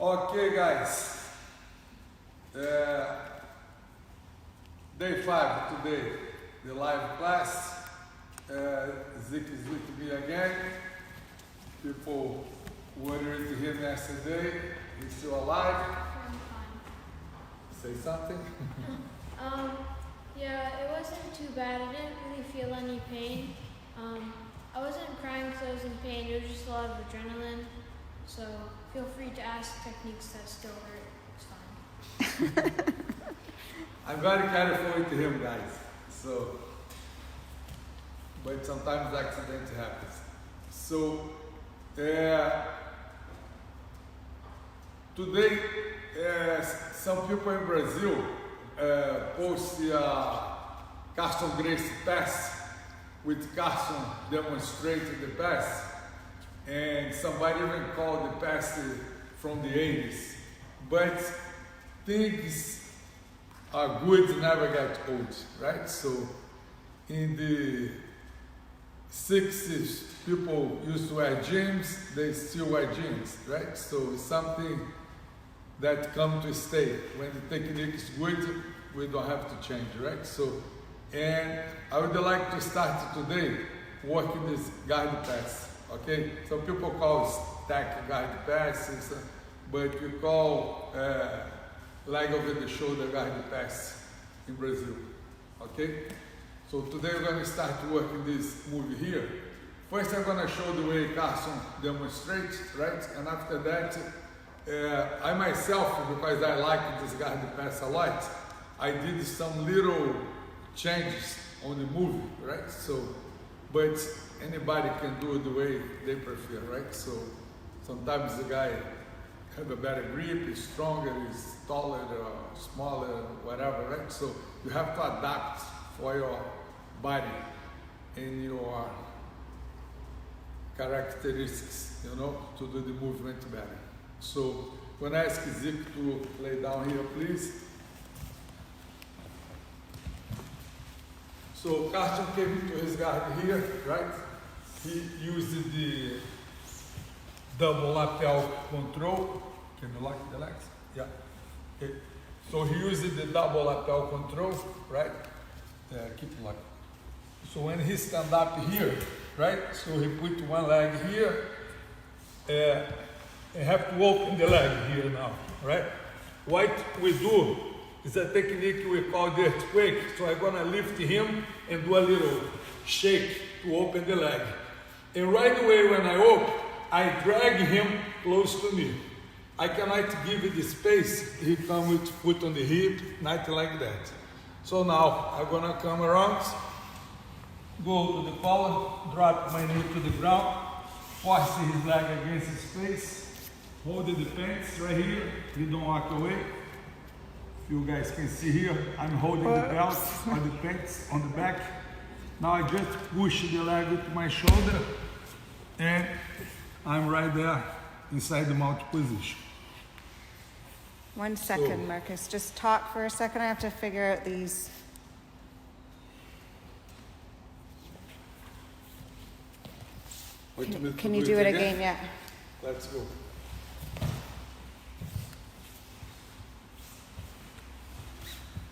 Okay, guys. Day 5 today, the live class. Zeke is with me again. People worried to him yesterday. He's still alive. I'm fine. Say something. Yeah, it wasn't too bad. I didn't really feel any pain. I wasn't crying because I was in pain. It was just a lot of adrenaline. So feel free to ask techniques that still hurt. It's fine. I'm very careful with him, guys. So, but sometimes accident happens. So, today, some people in Brazil post Carson Gracie pass with Carson demonstrating the pass, and somebody even called the pass from the 80s. But things are good, never get old, right? So in the 60s, people used to wear jeans, they still wear jeans, right? So it's something that comes to stay. When the technique is good, we don't have to change, right? So, and I would like to start today working this guard pass, okay? Some people call stack guard passes, but we call leg over the shoulder guard pass in Brazil, okay? So today we're going to start working this move here. First I'm going to show the way Carson demonstrates, right? And after that, I myself, because I like this guard pass a lot, I did some little changes on the move, right? So, but anybody can do it the way they prefer, right? So sometimes the guy have a better grip, is stronger, is taller, or smaller, whatever, right? So you have to adapt for your body and your characteristics, you know, to do the movement better. So when I ask Zeke to lay down here, please. So Carson came into his guard here, right? He used the double lapel control. Can you lock the legs? Yeah. Okay. So he used the double lapel control, right? Keep locking. So when he stand up here, right? So he put one leg here. I have to open the leg here now, right? What we do is a technique we call the earthquake. So I'm gonna lift him and do a little shake to open the leg. And right away when I open, I drag him close to me. I cannot give it the space. He come with foot on the hip, not like that. So now I'm gonna come around, go to the collar, drop my knee to the ground, force his leg against his face, hold the pants right here, he don't walk away. You guys can see here, I'm holding the belt or the pants on the back. Now I just push the leg with my shoulder and I'm right there inside the mount position. 1 second, Marcus. Just talk for a second. I have to figure out these. Can you do it again? Yeah. Let's go.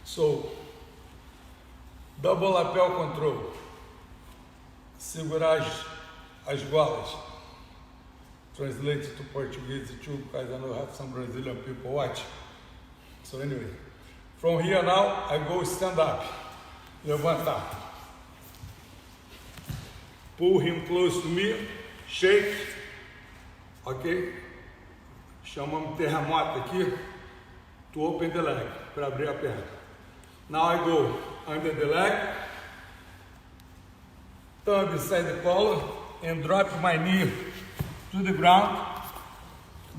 So, double lapel control. Segurar as golas. Translate to Portuguese too, because I know I have some Brazilian people watching. So anyway, from here now, I go stand up. Levantar. Pull him close to me. Shake. Ok? Chamamos terremoto aqui. To open the leg, para abrir a perna. Now I go under the leg, turn beside the collar, and drop my knee to the ground.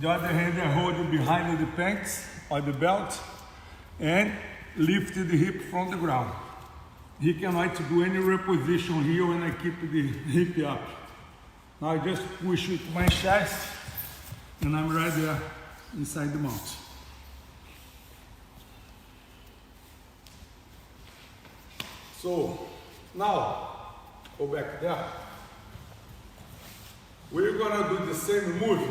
The other hand I hold it behind the pants or the belt and lift the hip from the ground. He cannot do any reposition here when I keep the hip up. Now I just push with my chest and I'm right there inside the mount. So now, go back there. We're gonna do the same move,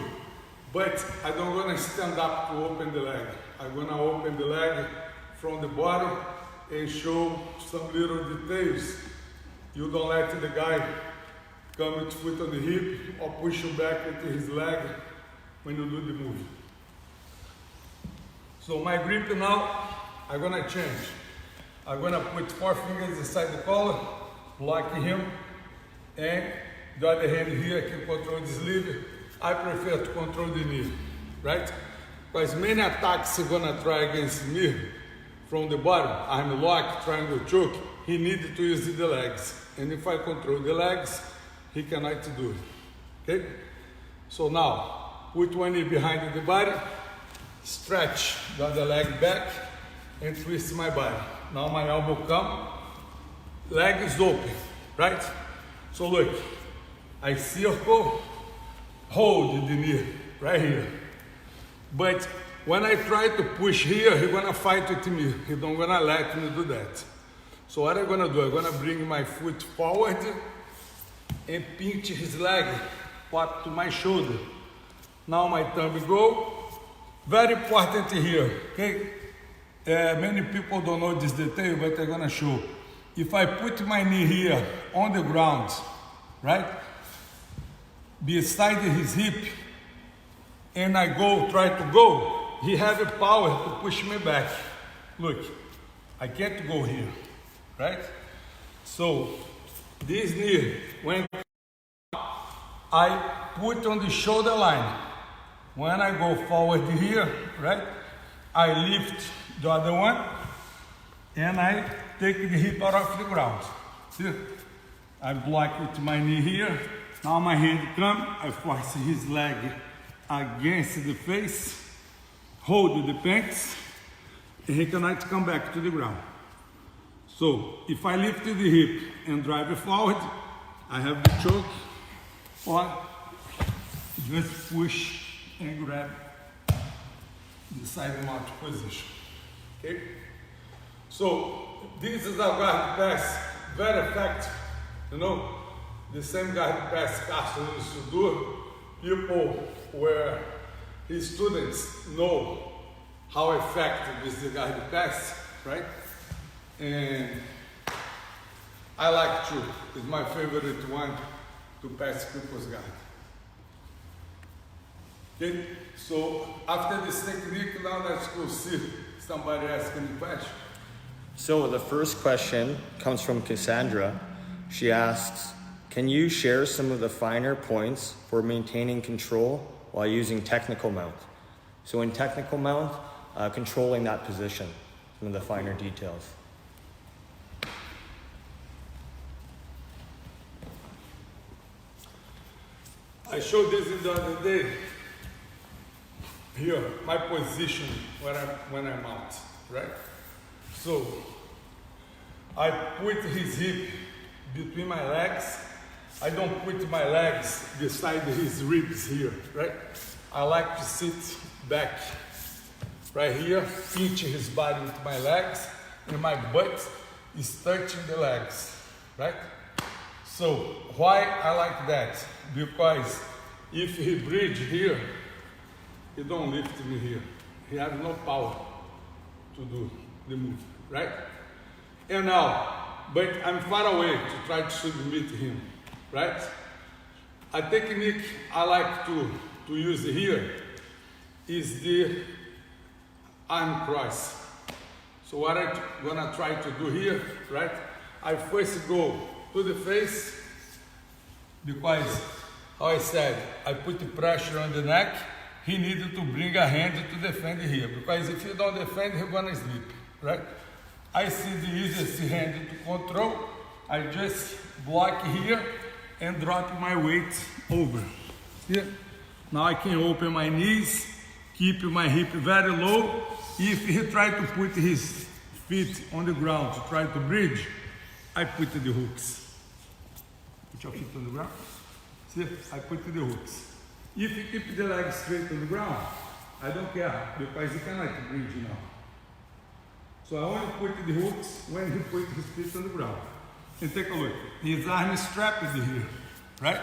But I don't gonna stand up to open the leg. I'm gonna open the leg from the body and show some little details. You don't let the guy come with foot on the hip or push him back into his leg when you do the move. So my grip now, I'm gonna change. I'm gonna put 4 fingers inside the collar, blocking him, and the other hand here I can control the sleeve. I prefer to control the knee, right? Because many attacks are gonna try against me from the bottom. I'm locked, triangle choke. He needed to use the legs. And if I control the legs, he cannot do it, okay? So now, put one knee behind the body, stretch the other leg back, and twist my body. Now my elbow come, leg is open, right? So look, I circle, hold the knee right here. But when I try to push here, he's gonna fight with me. He don't gonna let me do that. So what I'm gonna do, I'm gonna bring my foot forward and pinch his leg up to my shoulder. Now my thumb go. Very important here, okay? Many people don't know this detail, but I'm gonna show. If I put my knee here on the ground, right, beside his hip, and I try to go, he has the power to push me back. Look, I can't go here, right? So this knee, when I put on the shoulder line, when I go forward here, right, I lift the other one, and I take the hip out of the ground. See? I block with my knee here. Now my hand comes, I force his leg against the face, hold the pants, and he cannot come back to the ground. So if I lift the hip and drive it forward, I have the choke, or just push and grab the side mount position. Okay? So this is a guard pass, very effective. You know, the same guard pass Castro used to do. People where his students know how effective is the guard pass, right? And I like to. It's my favorite one to pass people's guard. Okay, so after this technique, now let's go see somebody asking a question. So the first question comes from Cassandra. She asks, can you share some of the finer points for maintaining control while using technical mount? So in technical mount, controlling that position, some of the finer details. I showed this the other day. Here, my position when I mount, right? So I put his hip between my legs. I don't put my legs beside his ribs here, right? I like to sit back right here, pinch his body with my legs, and my butt is touching the legs, right? So why I like that? Because if he bridge here, he don't lift me here. He has no power to do the move, right? And now, but I'm far away to try to submit him, right? A technique I like to use here is the arm cross. So what I'm gonna try to do here, right? I first go to the face, because, how I said, I put the pressure on the neck. He needed to bring a hand to defend here, because if you don't defend, he's gonna sleep, right? I see the easiest hand to control. I just block here and drop my weight over. Here. Now I can open my knees, keep my hip very low. If he try to put his feet on the ground to try to bridge, I put the hooks. Put your feet on the ground. See, I put the hooks. If you keep the leg straight on the ground, I don't care, because he cannot bridge now. So I only put the hooks when he put his feet on the ground. And take a look. His arm is strapped here, right?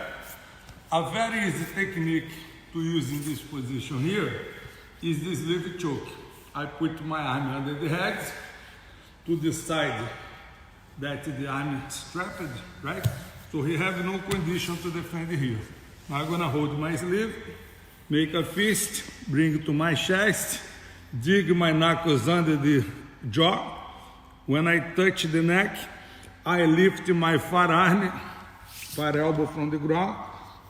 A very easy technique to use in this position here is this little choke. I put my arm under the head to the side that the arm is strapped, right? So he has no condition to defend here. Now I'm gonna hold my sleeve, make a fist, bring it to my chest, dig my knuckles under the jaw. When I touch the neck, I lift my far arm, far elbow from the ground,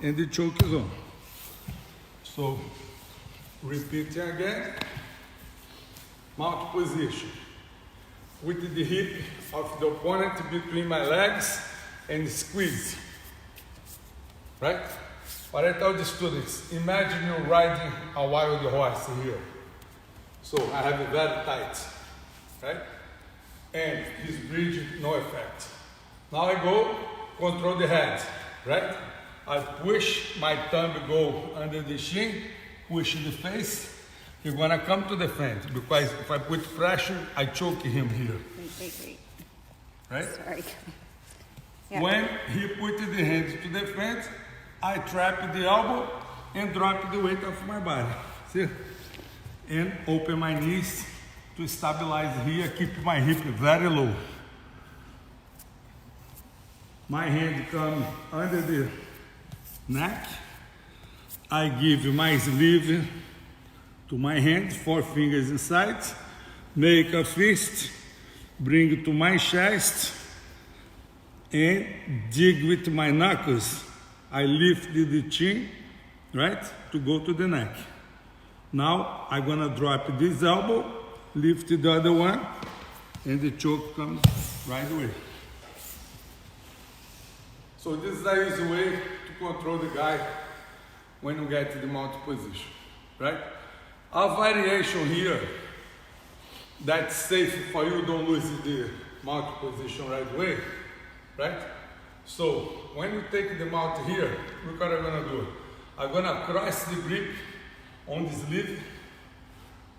and the choke is on. So, repeating again, mount position. With the hip of the opponent between my legs and squeeze, right? But I tell the students, imagine you're riding a wild horse here. So I have it very tight, right? And his bridge, no effect. Now I go, control the head, right? I push my thumb, go under the shin, push the face. He's gonna come to defend, because if I put pressure, I choke him here. Wait. Right? Sorry. Yeah. When he put the hands to defend, I trap the elbow and drop the weight of my body. See? And open my knees to stabilize here, keep my hip very low. My hand comes under the neck. I give my sleeve to my hand, 4 fingers inside, make a fist, bring it to my chest, and dig with my knuckles. I lift the chin, right, to go to the neck. Now I'm gonna drop this elbow, lift the other one, and the choke comes right away. So this is the easy way to control the guy when you get to the mount position, right? A variation here that's safe for you, don't lose the mount position right away, right? So when you take the mount here, look what I'm gonna do. I'm gonna cross the grip on the sleeve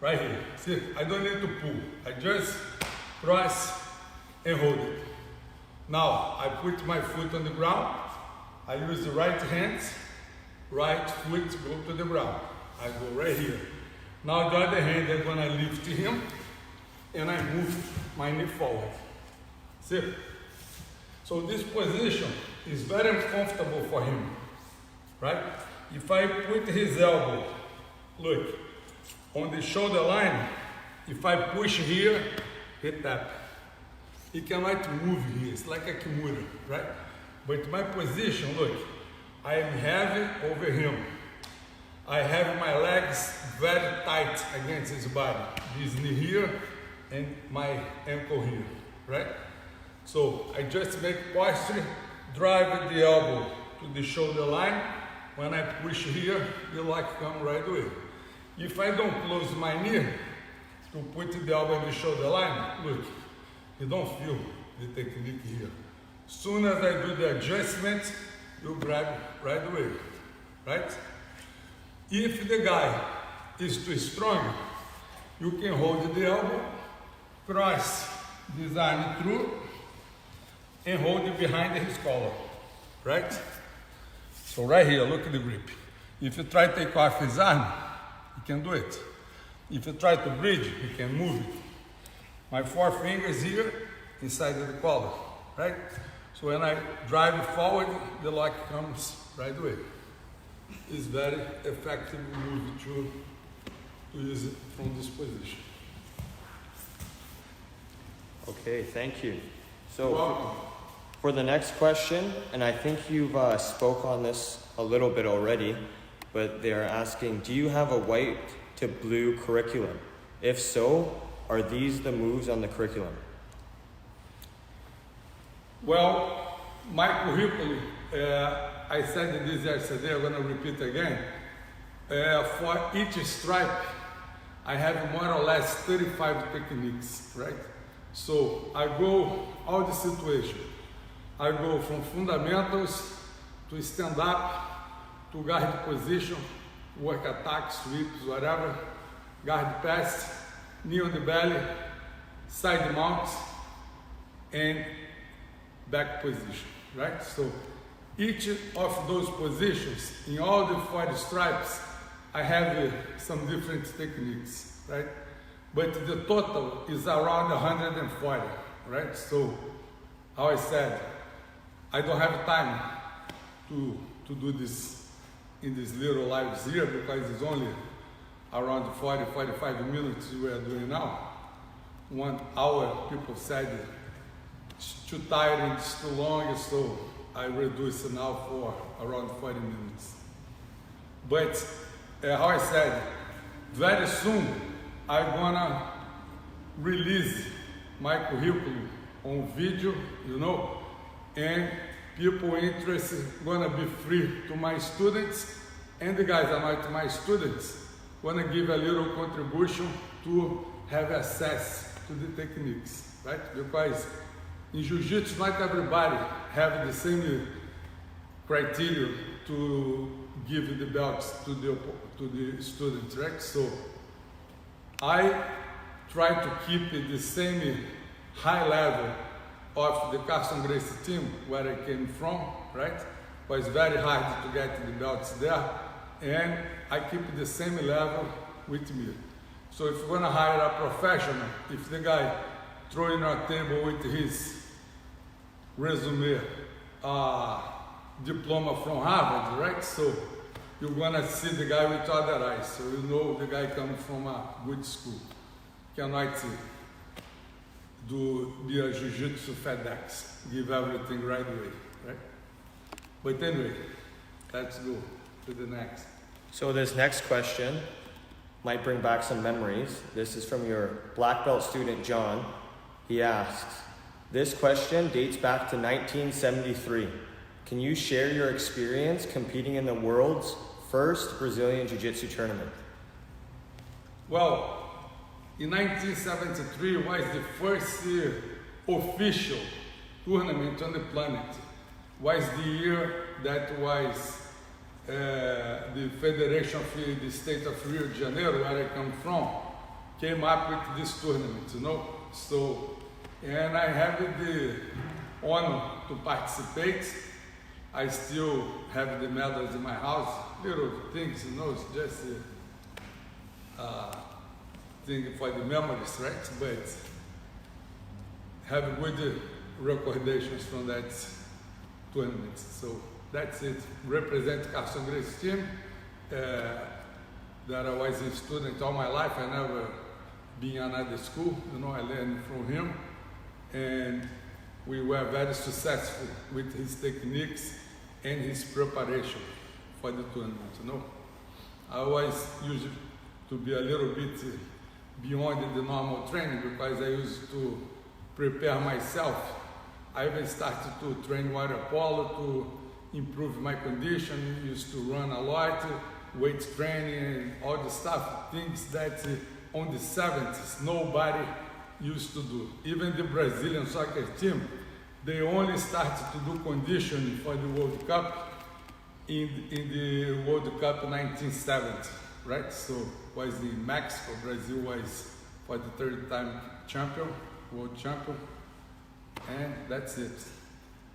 right here. See, I don't need to pull. I just cross and hold it. Now I put my foot on the ground. I use the right hand, right foot go to the ground. I go right here. Now the other hand, I'm gonna lift him and I move my knee forward. See? So this position is very comfortable for him, right? If I put his elbow, look, on the shoulder line, if I push here, he tap. He cannot move here, it's like a kimura, right? But my position, look, I am heavy over him. I have my legs very tight against his body. This knee here and my ankle here, right? So I just make posture, drive the elbow to the shoulder line. When I push here, the lock comes right away. If I don't close my knee to put the elbow in the shoulder line, look, you don't feel the technique here. Soon as I do the adjustment, you grab right away, right? If the guy is too strong, you can hold the elbow, cross this arm through, and hold it behind his collar, right? So right here, look at the grip. If you try to take off his arm, you can do it. If you try to bridge, you can move it. My 4 fingers here, inside of the collar, right? So when I drive it forward, the lock comes right away. It's very effective move to use it from this position. Okay, thank you. So for the next question, and I think you've spoke on this a little bit already, but they're asking, do you have a white to blue curriculum? If so, are these the moves on the curriculum? Well, my curriculum, I said this yesterday, I'm going to repeat again. For each stripe, I have more or less 35 techniques, right? So I go all the situation. I go from fundamentals to stand up, to guard position, work attack, sweeps, whatever, guard pass, knee on the belly, side mounts, and back position, right? So each of those positions in all the 4 stripes I have some different techniques, right? But the total is around 140, right? So, how I said, I don't have time to do this in these little lives here because it's only around 40, 45 minutes we are doing now. 1 hour, people said it's too tired and it's too long, so I reduce it now for around 40 minutes. But how I said, very soon I'm gonna release my curriculum on video, you know, and people interested gonna be free to my students, and the guys that are not my students wanna give a little contribution to have access to the techniques, right? Because in Jiu-Jitsu, not everybody have the same criteria to give the belts to the students, right? So I try to keep it the same high level of the Carson Gracie team where I came from, right? But it's very hard to get the belts there, and I keep the same level with me. So if you're gonna hire a professional, if the guy throwing on a table with his resume, diploma from Harvard, right? So you're gonna see the guy with other eyes, so you know the guy comes from a good school. Cannot be a Jiu-Jitsu FedEx, give everything right away, right? But anyway, let's go to the next. So this next question might bring back some memories. This is from your black belt student, John. He asks, this question dates back to 1973. Can you share your experience competing in the world's first Brazilian Jiu-Jitsu tournament? Well, in 1973 was the first official tournament on the planet. Was the year that was the Federation of the State of Rio de Janeiro, where I come from, came up with this tournament, you know. So, and I have the honor to participate. I still have the medals in my house, little things, you know, it's just thing for the memories, right? But have good recordations from that tournament. So that's it. Represent Carson Gracie team. That I was a student all my life. I never been in another school. You know, I learned from him, and we were very successful with his techniques and his preparation for the tournament. You know, I always used to be a little bit beyond the normal training because I used to prepare myself. I even started to train water polo to improve my condition, used to run a lot, weight training, all the stuff, things that on the 70s nobody used to do. Even the Brazilian soccer team, they only started to do conditioning for the World Cup in the World Cup 1970, right? So was in Mexico. Brazil was for the third time champion, world champion, and that's it.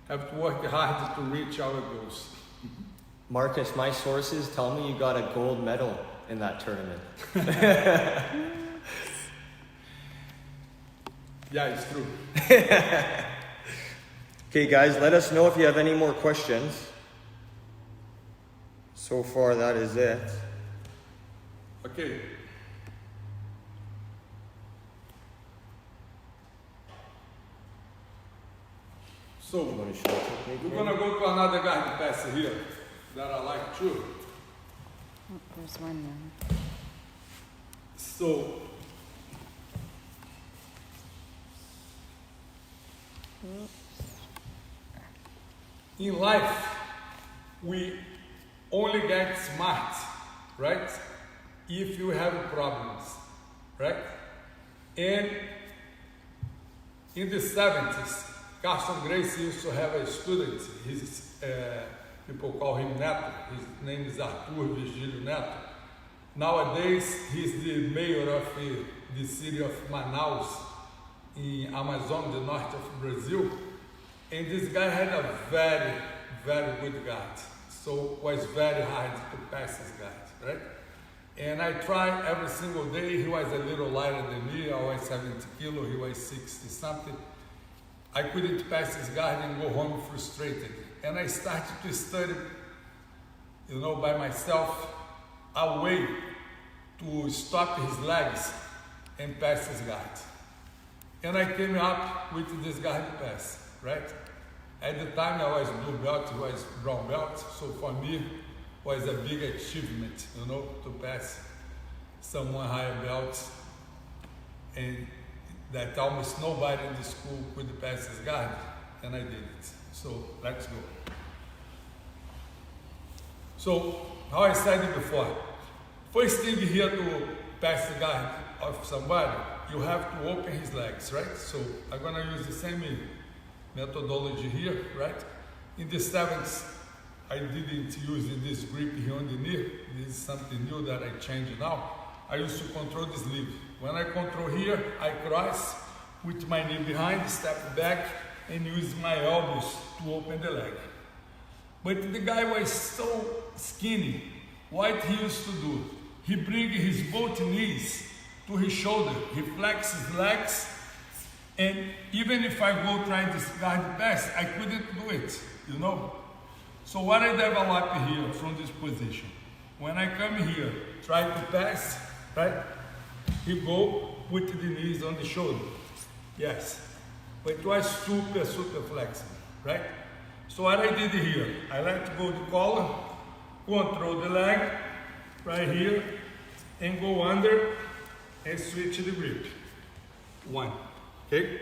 Have to work hard to reach our goals. Marcus, my sources tell me you got a gold medal in that tournament. Yeah, it's true. Okay, guys, let us know if you have any more questions. So far, that is it. Okay. So, we're going to go to another guy to pass here that I like too. Oh, there's one more. So, in life, we only get smart, right? If you have problems, right? And in the 70s, Carson Gracie used to have a student, his, people call him Neto, his name is Arthur Virgílio Neto. Nowadays, he's the mayor of the city of Manaus, in Amazon, the north of Brazil. And this guy had a very, very good guard. So it was very hard to pass this guard, right? And I try every single day. He was a little lighter than me. I was 70 kilos, he was 60 something. I couldn't pass his guard and go home frustrated. And I started to study, by myself, a way to stop his legs and pass his guard. And I came up with this guard pass, right? At the time I was blue belt, he was brown belt, so for me, was a big achievement, to pass someone higher belt, and that almost nobody in the school could pass his guard, and I did it. So let's go. So, how I said it before, first thing here to pass the guard of somebody, you have to open his legs, right? So I'm gonna use the same methodology here, right? In the 7th, I didn't use this grip here on the knee. This is something new that I changed now. I used to control the sleeve. When I control here, I cross, put my knee behind, step back, and use my elbows to open the leg. But the guy was so skinny. What he used to do, he bring his both knees to his shoulder. He flex his legs, and even if I go try this guard pass, I couldn't do it, So what I develop here from this position, when I come here, try to pass, right? He go, put the knees on the shoulder. Yes. But it was super flexible, right? So what I did here, I let go the collar, control the leg, right here, and go under, and switch the grip. 1, okay?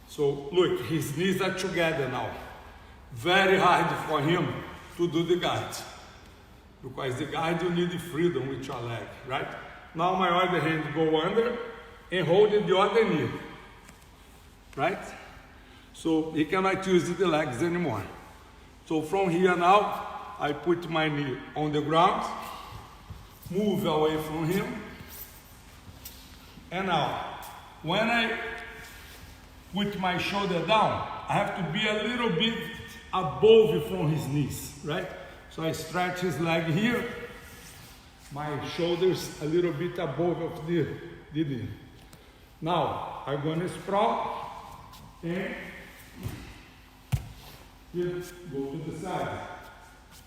So look, his knees are together now. Very hard for him to do the guard, because the guard you need freedom with your leg, right? Now my other hand go under and hold the other knee, right? So he cannot use the legs anymore. So from here now, I put my knee on the ground, move away from him, and now when I put my shoulder down, I have to be a little bit above from his knees, right? So I stretch his leg here, my shoulders a little bit above of the knee. Now I'm gonna sprawl and just go to the side.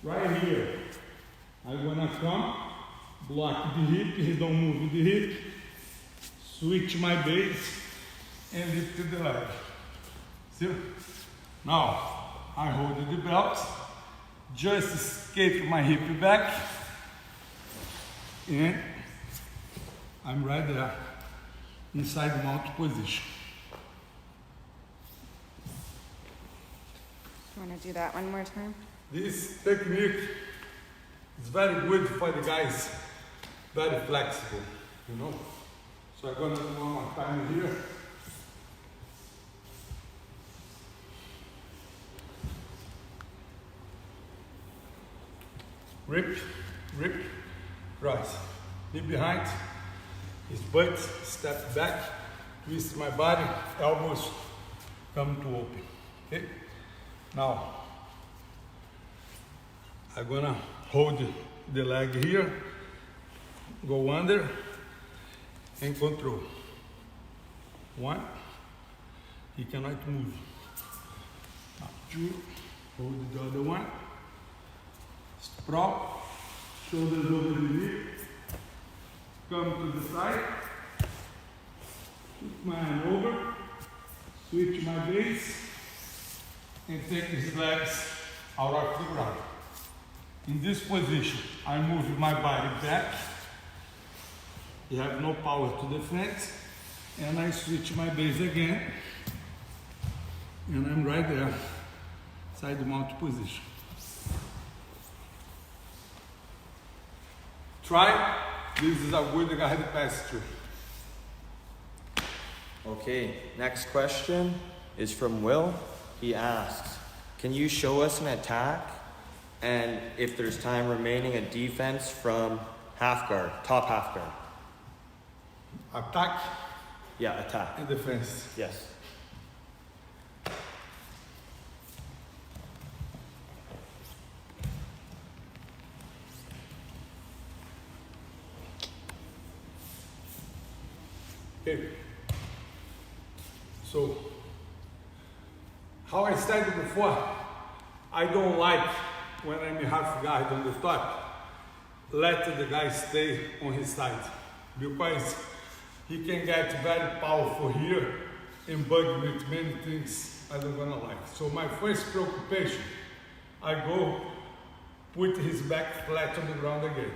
Right here, I'm gonna come, block the hip, he don't move the hip, switch my base and lift the leg. See? Now I hold the belt, just escape my hip back, and I'm right there, inside mount position. You want to do that one more time? This technique is very good for the guys, very flexible, So I'm gonna do one more time here. Rip, cross. Knee behind, his butt, step back, twist my body, elbows come to open. Okay? Now, I'm gonna hold the leg here, go under, and control. 1, he cannot move. Now 2, hold the other one. Sprawl, shoulders over the knee, come to the side, put my hand over, switch my base, and take his legs out of the ground. In this position, I move my body back, you have no power to defend, and I switch my base again, and I'm right there, side mount position. Try, this is a good guard pass too. Okay, next question is from Will. He asks, can you show us an attack and if there's time remaining a defense from half guard, top half guard? Attack? Yeah, attack. And defense. Yes. Okay. So, how I stated before, I don't like when I'm in half guard on the top, let the guy stay on his side, because he can get very powerful here and bug me with many things I don't gonna like. So my first preoccupation, I go put his back flat on the ground again.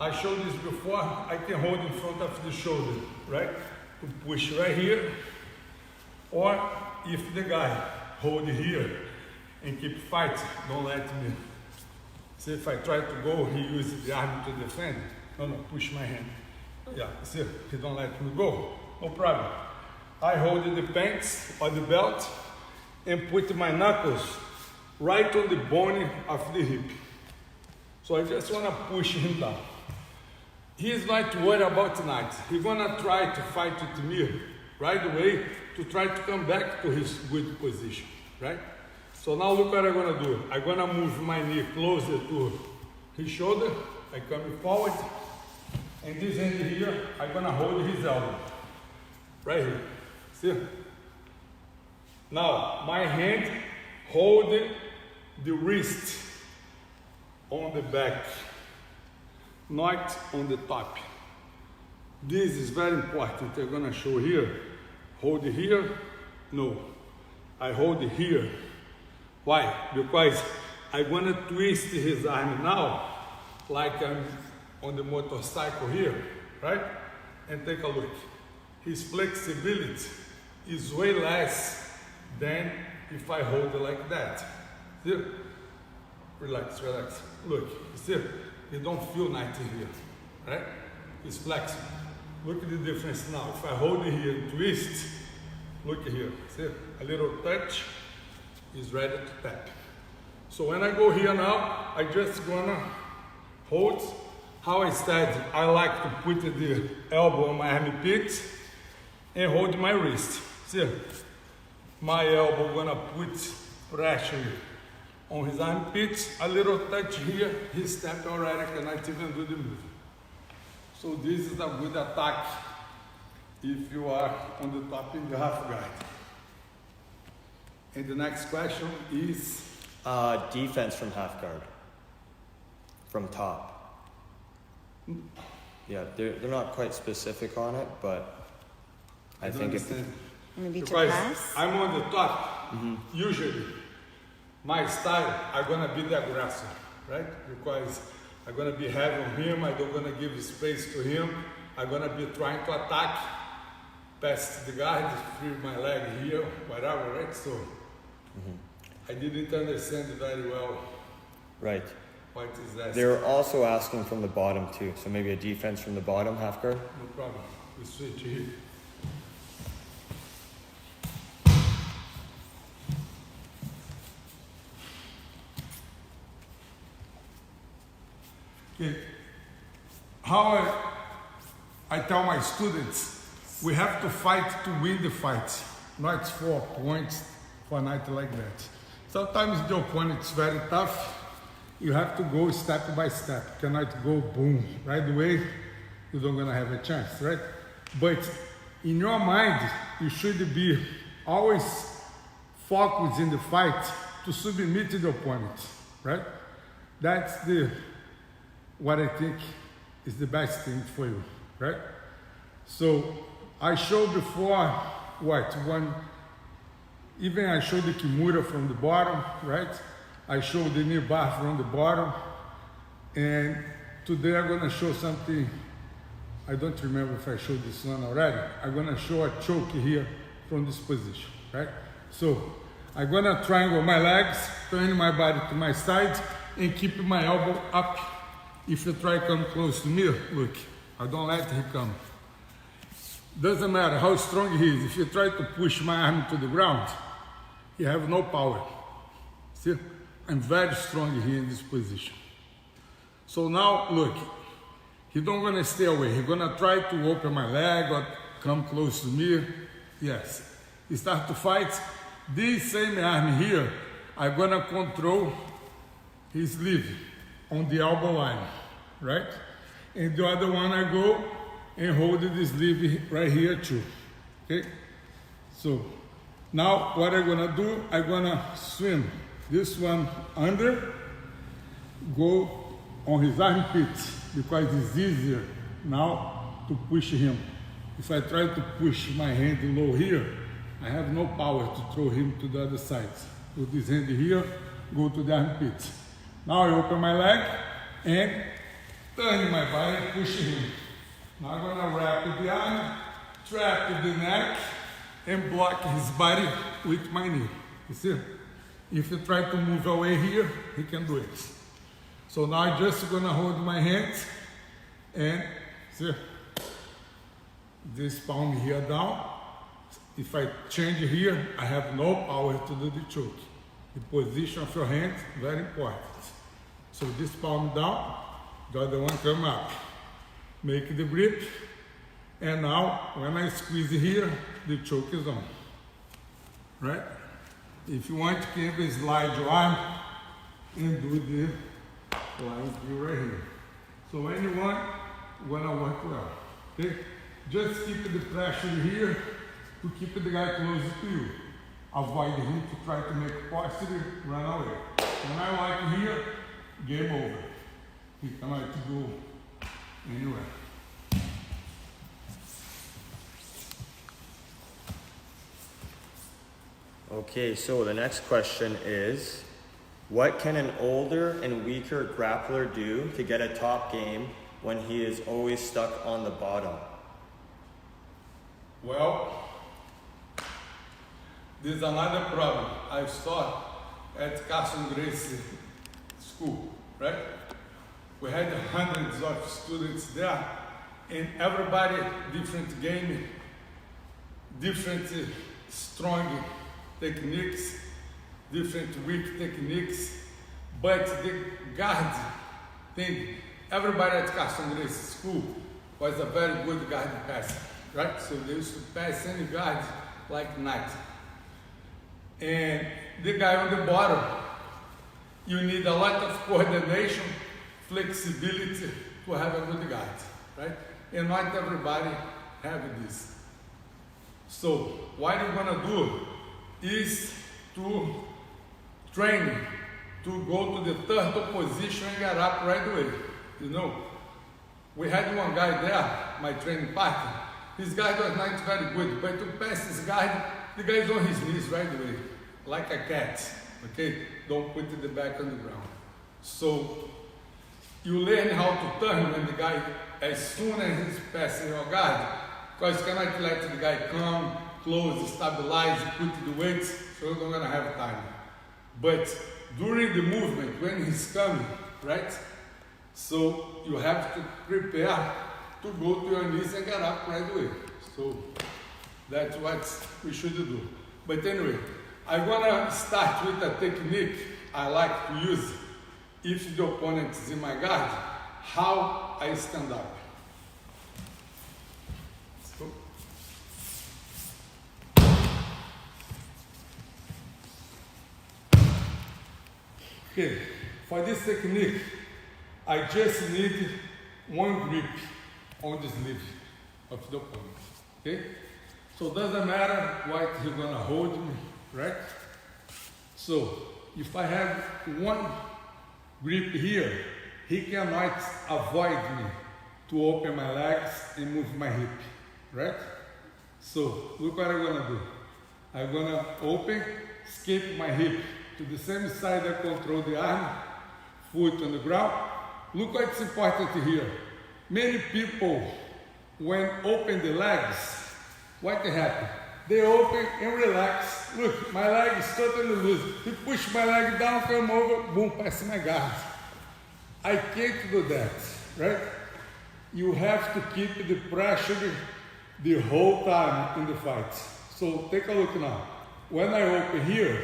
I showed this before, I can hold in front of the shoulder, right? To push right here, or if the guy hold here and keep fighting, don't let me. See, if I try to go, he uses the arm to defend. No, push my hand. Yeah, see, he don't let me go. No problem. I hold the pants or the belt and put my knuckles right on the bone of the hip. So I just want to push him down. He's not worried about tonight. He's gonna try to fight with me right away to try to come back to his good position, right? So now look what I'm gonna do. I'm gonna move my knee closer to his shoulder. I come forward, and this hand here, I'm gonna hold his elbow, right here. See? Now my hand hold the wrist on the back, not on the top. This is very important. I'm gonna show here. Hold here. No, I hold here. Why? Because I'm gonna twist his arm now, like I'm on the motorcycle here, right? And take a look. His flexibility is way less than if I hold it like that. See? Relax, relax. Look, you see? You don't feel nothing here, right? It's flexible. Look at the difference now. If I hold it here and twist, look here. See? A little touch is ready to tap. So when I go here now, I just gonna hold. How I said, I like to put the elbow on my armpit and hold my wrist. See? My elbow gonna put pressure on his armpits, a little touch here, he stepped already, cannot even do the move. So this is a good attack if you are on the top in the half guard. And the next question is? Defense from half guard, from top. Yeah, they're not quite specific on it, but I think if Maybe to because pass? I'm on the top, usually. My style, I'm gonna be the aggressor, right? Because I'm gonna be heavy on him, I'm not gonna give space to him, I'm gonna be trying to attack past the guard, free my leg here, whatever, right? So I didn't understand very well. Right. What is that? They're also asking from the bottom too, so maybe a defense from the bottom half guard. No problem. We switch here. Okay. How I tell my students, we have to fight to win the fight, not for points for a night like that. Sometimes the opponent is very tough. You have to go step by step. You cannot go boom right away. You don't gonna have a chance, right? But in your mind, you should be always focused in the fight to submit to the opponent, right? That's what I think is the best thing for you, right? So I showed before even I showed the Kimura from the bottom, right? I showed the knee bar from the bottom, and today I'm gonna show something. I don't remember if I showed this one already. I'm gonna show a choke here from this position, right? So I'm gonna triangle my legs, turn my body to my side, and keep my elbow up. If you try to come close to me, look, I don't let him come. Doesn't matter how strong he is. If you try to push my arm to the ground, you have no power. See, I'm very strong here in this position. So now, look, he's not gonna stay away. He's gonna try to open my leg or come close to me. Yes, he start to fight. This same arm here, I'm gonna control his sleeve on the elbow line, right? And the other one I go and hold the sleeve right here too, okay? So now what I'm gonna do, I'm gonna swim this one under, go on his armpits, because it's easier now to push him. If I try to push my hand low here, I have no power to throw him to the other side. Put this hand here, go to the armpits. Now I open my leg and turn my body, push him. Now I'm gonna wrap the arm, trap the neck, and block his body with my knee. You see? If you try to move away here, he can do it. So now I'm just gonna hold my hands and see this palm here down. If I change here, I have no power to do the choke. The position of your hand, very important. So this palm down, the other one come up. Make the grip, and now when I squeeze here, the choke is on, right? If you want, you can slide your arm and do the line view right here. So anyone wanna work well, okay? Just keep the pressure here to keep the guy close to you. Avoid him to try to make positive run away. When I like here, game over. He cannot go anywhere. Okay, so the next question is, what can an older and weaker grappler do to get a top game when he is always stuck on the bottom? Well, there's another problem I saw at Carson Gracie school, right? We had hundreds of students there, and everybody different game, different strong techniques, different weak techniques, but the guard thing, everybody at Carson Gracie school was a very good guard passer, right? So they used to pass any guard like night. And the guy on the bottom, you need a lot of coordination, flexibility to have a good guard, right? And not everybody have this. So what you're gonna do is to train to go to the third position and get up right away. You know, we had one guy there, my training partner. His guy was not very good, but to pass this guy, the guy is on his knees right away, like a cat, okay? Don't put the back on the ground. So you learn how to turn when the guy, as soon as he's passing your guard, because you cannot let the guy come, close, stabilize, put the weights, so you're not gonna have time. But during the movement, when he's coming, right? So you have to prepare to go to your knees and get up right away. So that's what we should do. But anyway, I'm gonna start with a technique I like to use if the opponent is in my guard, how I stand up. So, okay, for this technique, I just need one grip on the sleeve of the opponent, okay? So it doesn't matter what he's gonna hold me, right? So if I have one grip here, he cannot avoid me to open my legs and move my hip, right? So look what I'm gonna do. I'm gonna open, escape my hip to the same side I control the arm, foot on the ground. Look what's important here. Many people, when open the legs, what happens? They open and relax. Look, my leg is totally loose. He push my leg down, come over, boom, pass my guard. I can't do that, right? You have to keep the pressure the whole time in the fight. So take a look now. When I open here,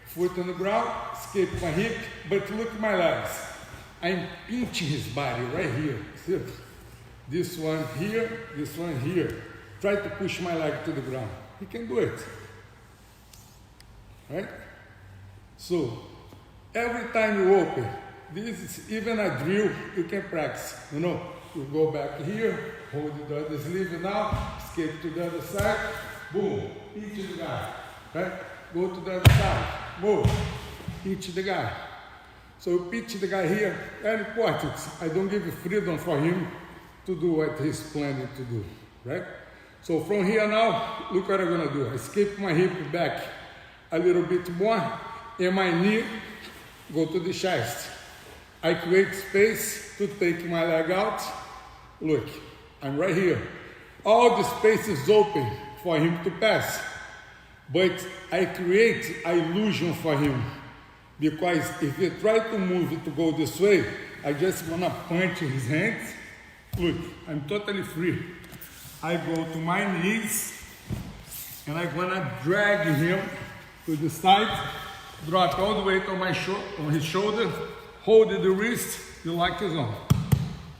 foot on the ground, escape my hip, but look at my legs. I'm pinching his body right here. See? This one here, this one here. Try to push my leg to the ground. He can do it. Right? So, every time you open, this is even a drill you can practice. You know, you go back here, hold the other sleeve now, escape to the other side, boom, hit the guy, right? Go to the other side, move, hit the guy. So you pitch the guy here, very important. I don't give freedom for him to do what he's planning to do, right? So from here now, look what I'm gonna do. I escape my hip back a little bit more, and my knee go to the chest. I create space to take my leg out. Look, I'm right here. All the space is open for him to pass, but I create an illusion for him, because if he try to move to go this way, I just wanna punch his hands. Look, I'm totally free. I go to my knees, and I'm gonna drag him to the side, drop all the weight on his shoulder, hold the wrist, the lock is on,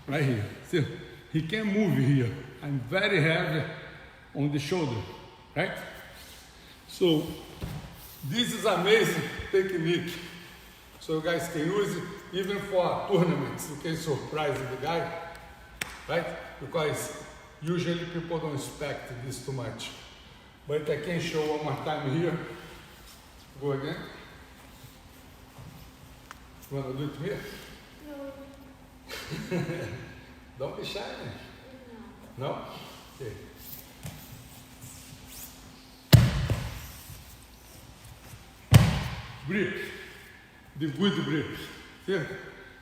right here. See, he can't move here. I'm very heavy on the shoulder, right? So this is amazing technique. So you guys can use it even for tournaments. You can surprise the guy, right? Because usually people don't expect this too much. But I can show one more time here. Go again. You want to do it here? No. Don't be shy, man. No. No? Okay. Grip. The good grip. Here.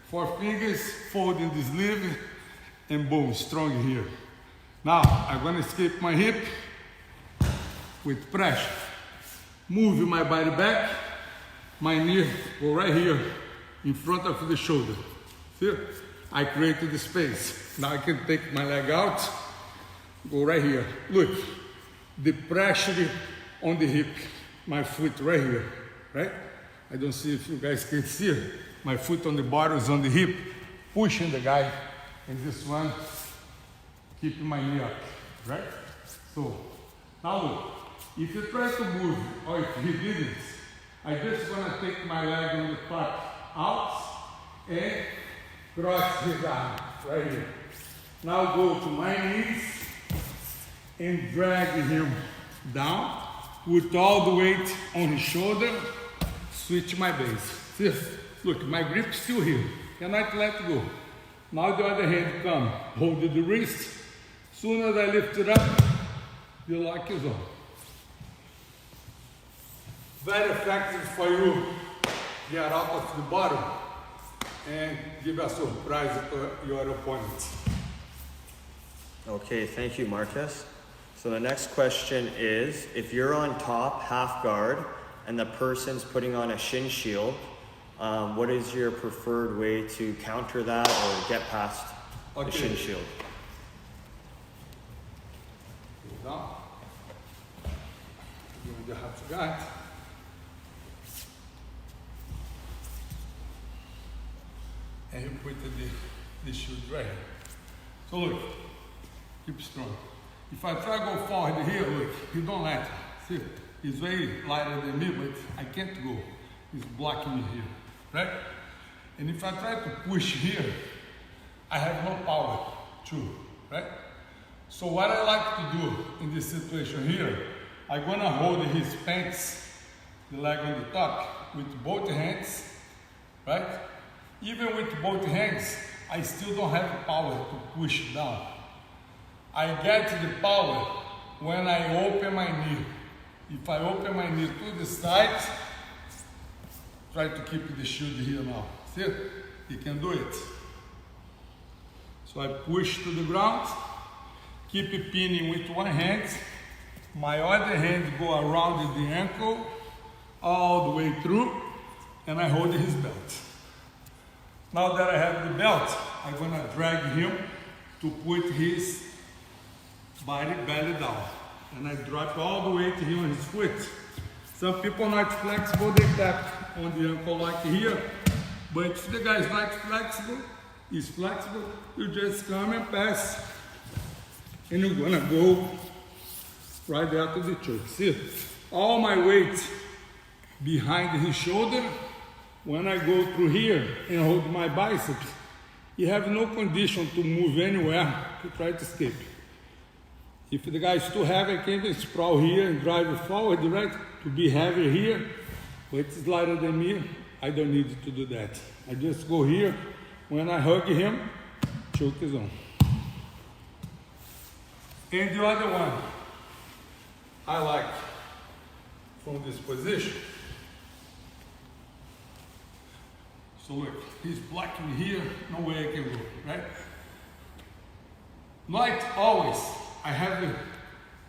4 fingers, folding the sleeve, and boom, strong here. Now, I'm going to escape my hip with pressure. Move my body back. My knee go right here in front of the shoulder. See? I created the space. Now I can take my leg out, go right here. Look, the pressure on the hip, my foot right here, right? I don't see if you guys can see it. My foot on the bottom is on the hip, pushing the guy, and this one, keeping my knee up, right? So, now look, if you try to move, or if he didn't, I just want to take my leg on the top out, and cross his arm, right here. Now go to my knees, and drag him down, put all the weight on his shoulder, switch my base. See? Look, my grip is still here, cannot let go. Now the other hand come, hold the wrist. Soon as I lift it up, the lock is on. Very effective for you. Get out of the bottom and give a surprise to your opponent. Okay, thank you, Marcus. So the next question is, if you're on top, half guard, and the person's putting on a shin shield, what is your preferred way to counter that or get past the shin shield? Go down. You're the half guard. And you put the shield right here. So look, keep strong. If I try to go forward here, look, he don't let it. See, he's very lighter than me, but I can't go. He's blocking me here, right? And if I try to push here, I have no power too, right? So what I like to do in this situation here, I'm gonna hold his pants, the leg on the top, with both hands, right? Even with both hands, I still don't have power to push down. I get the power when I open my knee. If I open my knee to the side, try to keep the shield here now. See? You can do it. So I push to the ground, keep it pinning with one hand. My other hand go around the ankle, all the way through, and I hold his belt. Now that I have the belt, I'm gonna drag him to put his belly down. And I drop all the weight here on his foot. Some people are not flexible, they tap on the ankle like here. But if the guy is not flexible, he's flexible, you just come and pass. And you're gonna go right after the choke. See, all my weight behind his shoulder, when I go through here and hold my biceps, you have no condition to move anywhere to try to escape. If the guy is too heavy, I can even sprawl here and drive it forward, right? To be heavier here, but it's lighter than me, I don't need to do that. I just go here, when I hug him, choke is on. And the other one, I like from this position. So look, he's blocking me here, no way I can go, right? Not always I have it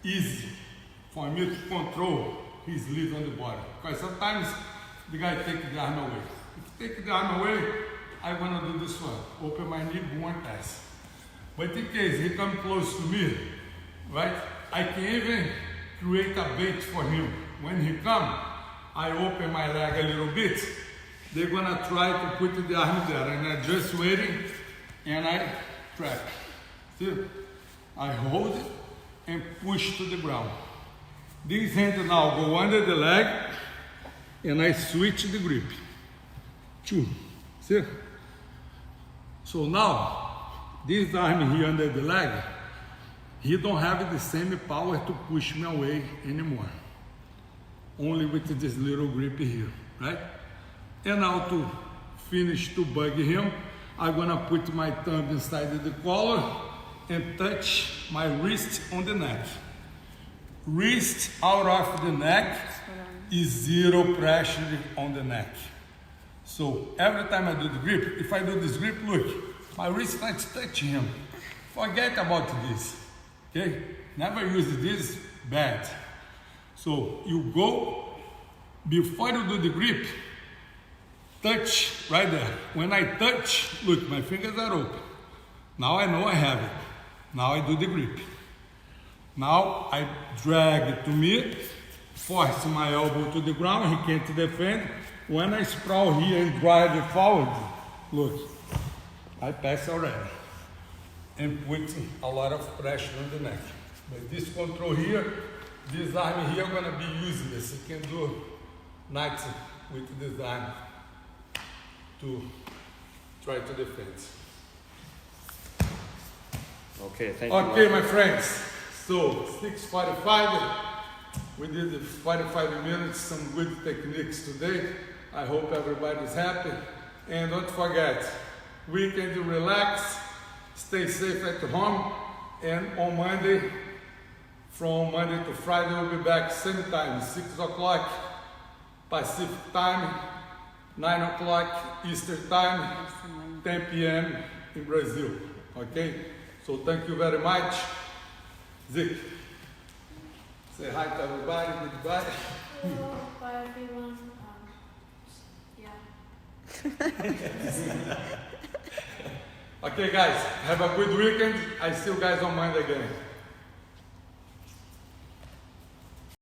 easy for me to control his lead on the body. Because sometimes the guy takes the arm away. If you take the arm away, I'm gonna do this one. Open my knee, boom, and pass. But in case he comes close to me, right, I can even create a bait for him. When he comes, I open my leg a little bit. They're gonna try to put the arm there, and I'm just waiting, and I trap. See? I hold it and push to the ground. This hand now go under the leg, and I switch the grip. Two. See? So now, this arm here under the leg, he don't have the same power to push me away anymore. Only with this little grip here, right? And now to finish to bug him, I'm gonna put my thumb inside the collar and touch my wrist on the neck. Wrist out of the neck is zero pressure on the neck. So every time I do the grip, if I do this grip, look, my wrist starts touching him. Forget about this, okay? Never use this, bad. So you go, before you do the grip, touch right there. When I touch, look, my fingers are open. Now I know I have it. Now I do the grip. Now I drag it to me, force my elbow to the ground, he can't defend. When I sprawl here and drive it forward, look, I pass already. And put a lot of pressure on the neck. But this control here, this arm here gonna be useless. You can do nothing with this arm to try to defend. Okay, thank you. Okay, my friends. So 6:45. We did the 45 minutes, some good techniques today. I hope everybody's happy. And don't forget, weekend you relax, stay safe at home, and on Monday, from Monday to Friday, we'll be back same time, 6 o'clock Pacific time, 9 o'clock Eastern time, 10 p.m. in Brazil. Okay? So thank you very much. Zeke, say hi to everybody, goodbye. Hello, bye everyone. Okay guys, have a good weekend. I see you guys on Monday again.